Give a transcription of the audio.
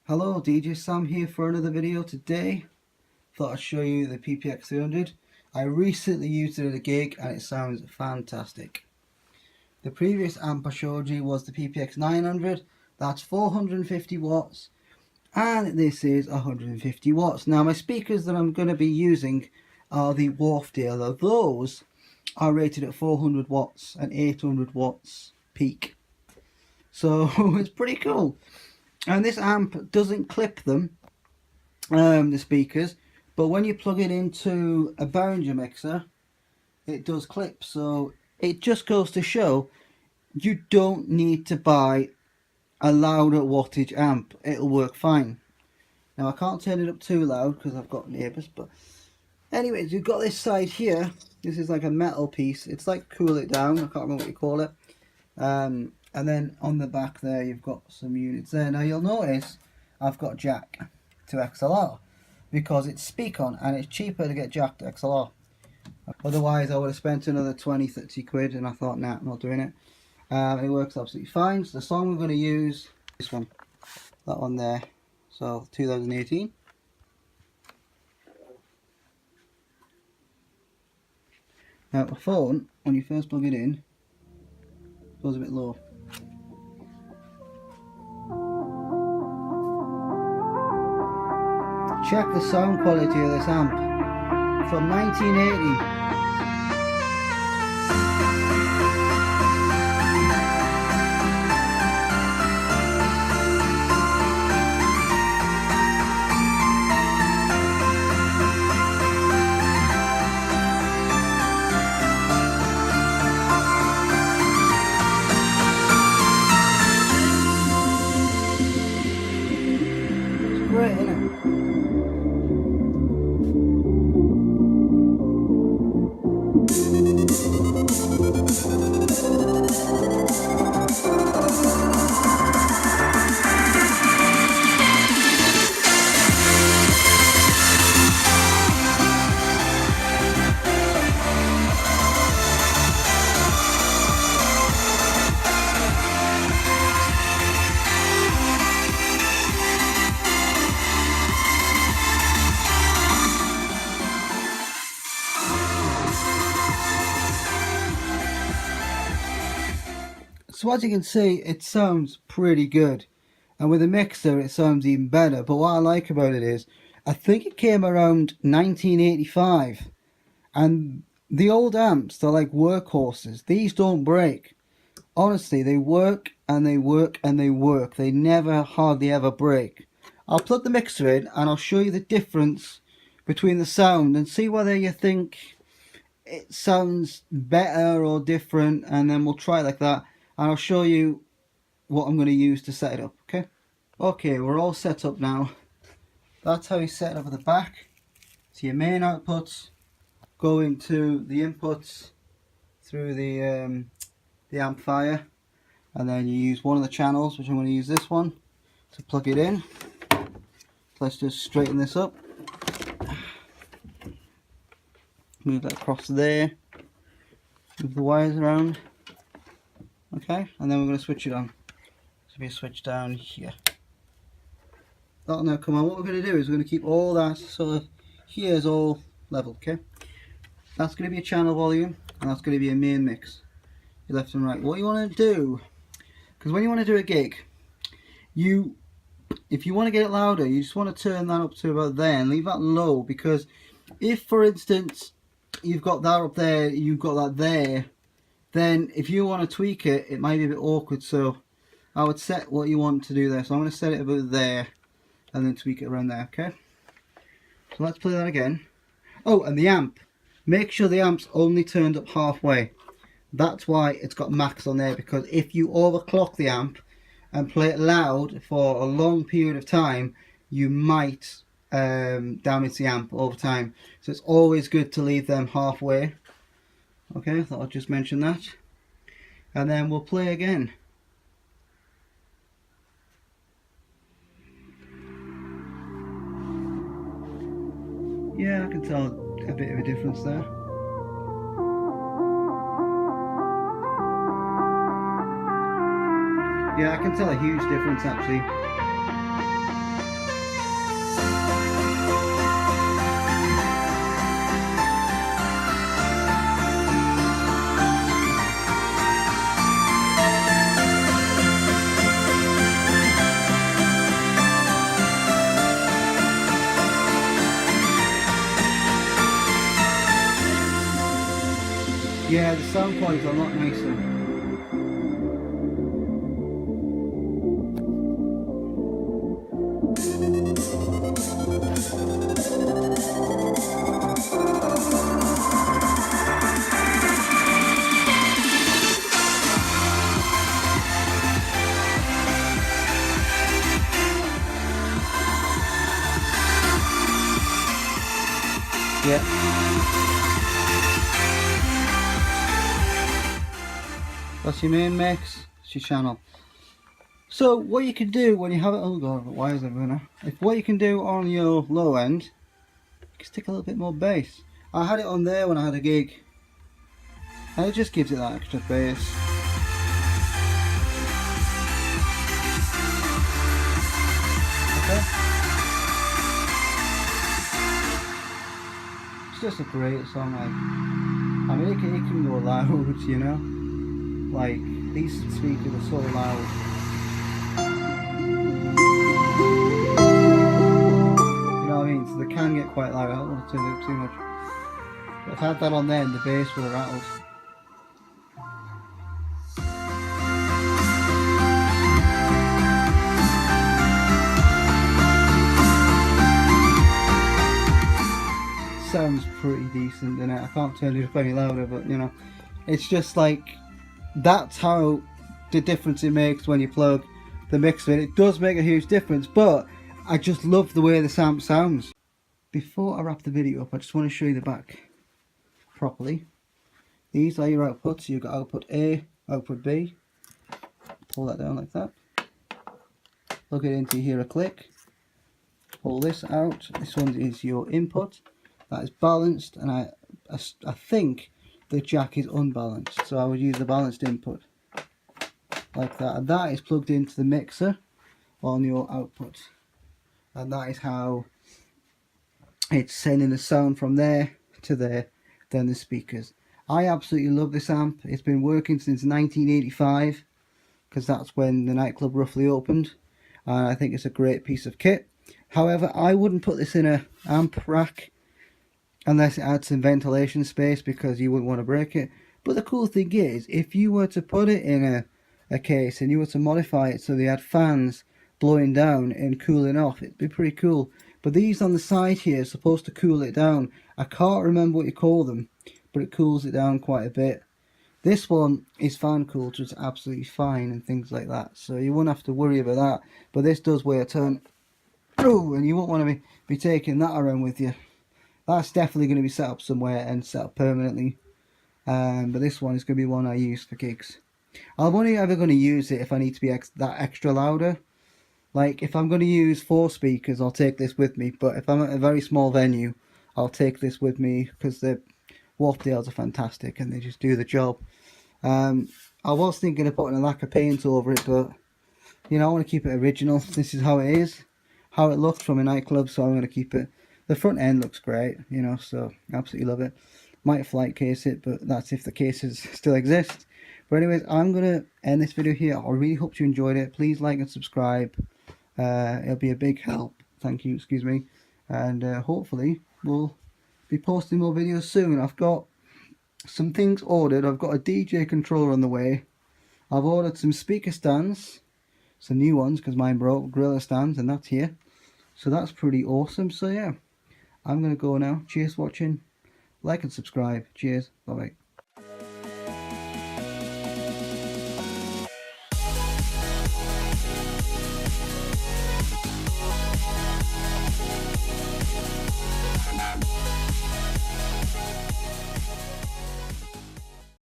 Hello, DJ Sam here for another video today. Thought I'd show you the PPX300. I recently used it at a gig and it sounds fantastic. The previous amp I showed you was the PPX900. That's 450 watts and this is 150 watts. Now my speakers that I'm going to be using are the Wharfdale. Those are rated at 400 watts and 800 watts peak. So it's pretty cool. And this amp doesn't clip them, the speakers, but when you plug it into a Behringer mixer, it does clip. So it just goes to show you don't need to buy a louder wattage amp. It'll work fine. Now I can't turn it up too loud because I've got neighbours, but anyways, you've got this side here. This is like a metal piece. It's like cool it down. I can't remember what you call it. And then on the back there you've got some units there. Now you'll notice I've got jack to XLR because it's speak-on and it's cheaper to get jack to XLR. Otherwise I would have spent another 20-30 quid and I thought nah, I'm not doing it. It works absolutely fine. So the song we're going to use, this one, that one there, so 2018. Now the phone, when you first plug it in, goes a bit low. Check the sound quality of this amp from 1980. It's great, isn't it? So as you can see, it sounds pretty good, and with a mixer it sounds even better. But what I like about it is, I think it came around 1985, and the old amps, they're like workhorses. These don't break. Honestly, they work and they work and they work. They never, hardly ever break. I'll plug the mixer in and I'll show you the difference between the sound and see whether you think it sounds better or different, and then we'll try it like that. And I'll show you what I'm going to use to set it up, okay? Okay, we're all set up now. That's how you set it up at the back. So your main outputs go into the inputs through the amplifier, and then you use one of the channels, which I'm going to use this one, to plug it in. Let's just straighten this up. Move that across there. Move the wires around. Okay, and then we're going to switch it on. So be a switch down here. That'll now come on. What we're going to do is we're going to keep all that sort of here is all level, okay? That's going to be a channel volume, and that's going to be a main mix. Your left and right. What you want to do, because when you want to do a gig, if you want to get it louder, you just want to turn that up to about there and leave that low, because if, for instance, you've got that up there, you've got that there, then if you want to tweak it, it might be a bit awkward. So I would set what you want to do there. So I'm going to set it about there and then tweak it around there, okay? So let's play that again. Oh, and the amp. Make sure the amp's only turned up halfway. That's why it's got max on there, because if you overclock the amp and play it loud for a long period of time, you might damage the amp over time. So it's always good to leave them halfway. Okay, I thought I'd just mention that. And then we'll play again. Yeah, I can tell a bit of a difference there. Yeah, I can tell a huge difference actually. Yeah, the sound quality is a lot nicer. Yeah. That's your main mix, it's your channel. So what you can do when you have it, oh god, why is it running? What you can do on your low end, you can stick a little bit more bass. I had it on there when I had a gig, and it just gives it that extra bass. Okay. It's just a great song, like, I mean it can go loud, you know, like these speakers are so loud. You know what I mean? So they can get quite loud. I don't want to turn it up too much. But if I had that on there and the bass would have rattled. Sounds pretty decent, doesn't it? I can't turn it up any louder, but you know, it's just like, that's how the difference it makes when you plug the mix in. It does make a huge difference, but I just love the way this amp sounds. Before I wrap the video up, I just want to show you the back properly. These are your outputs. You've got output A, output B. Pull that down like that. Plug it into here a click. Pull this out. This one is your input. That is balanced, and I think the jack is unbalanced, so I would use the balanced input like that, and that is plugged into the mixer on your output, and that is how it's sending the sound from there to there, then the speakers. I absolutely love this amp. It's been working since 1985, because that's when the nightclub roughly opened, and I think it's a great piece of kit. However, I wouldn't put this in a amp rack unless it had some ventilation space, because you wouldn't want to break it. But the cool thing is, if you were to put it in a case and you were to modify it so they had fans blowing down and cooling off, it'd be pretty cool. But these on the side here are supposed to cool it down. I can't remember what you call them, but it cools it down quite a bit. This one is fan cooled, so it's absolutely fine and things like that, so you won't have to worry about that. But this does weigh a ton. Oh, and you won't want to be taking that around with you. That's definitely going to be set up somewhere and set up permanently. But this one is going to be one I use for gigs. I'm only ever going to use it if I need to be that extra louder. Like if I'm going to use 4 speakers, I'll take this with me. But if I'm at a very small venue, I'll take this with me, because the Wharfdales are fantastic and they just do the job. I was thinking of putting a lacquer paint over it, but you know, I want to keep it original. This is how it is, how it looked from a nightclub, so I'm going to keep it. The front end looks great, you know, so absolutely love it. Might flight case it, but that's if the cases still exist. But anyways, I'm going to end this video here. I really hope you enjoyed it. Please like and subscribe. It'll be a big help. Thank you, excuse me. And hopefully we'll be posting more videos soon. I've got some things ordered. I've got a DJ controller on the way. I've ordered some speaker stands, some new ones because mine broke, Gorilla stands, and that's here. So that's pretty awesome. So yeah, I'm going to go now. Cheers for watching. Like and subscribe. Cheers. Bye bye.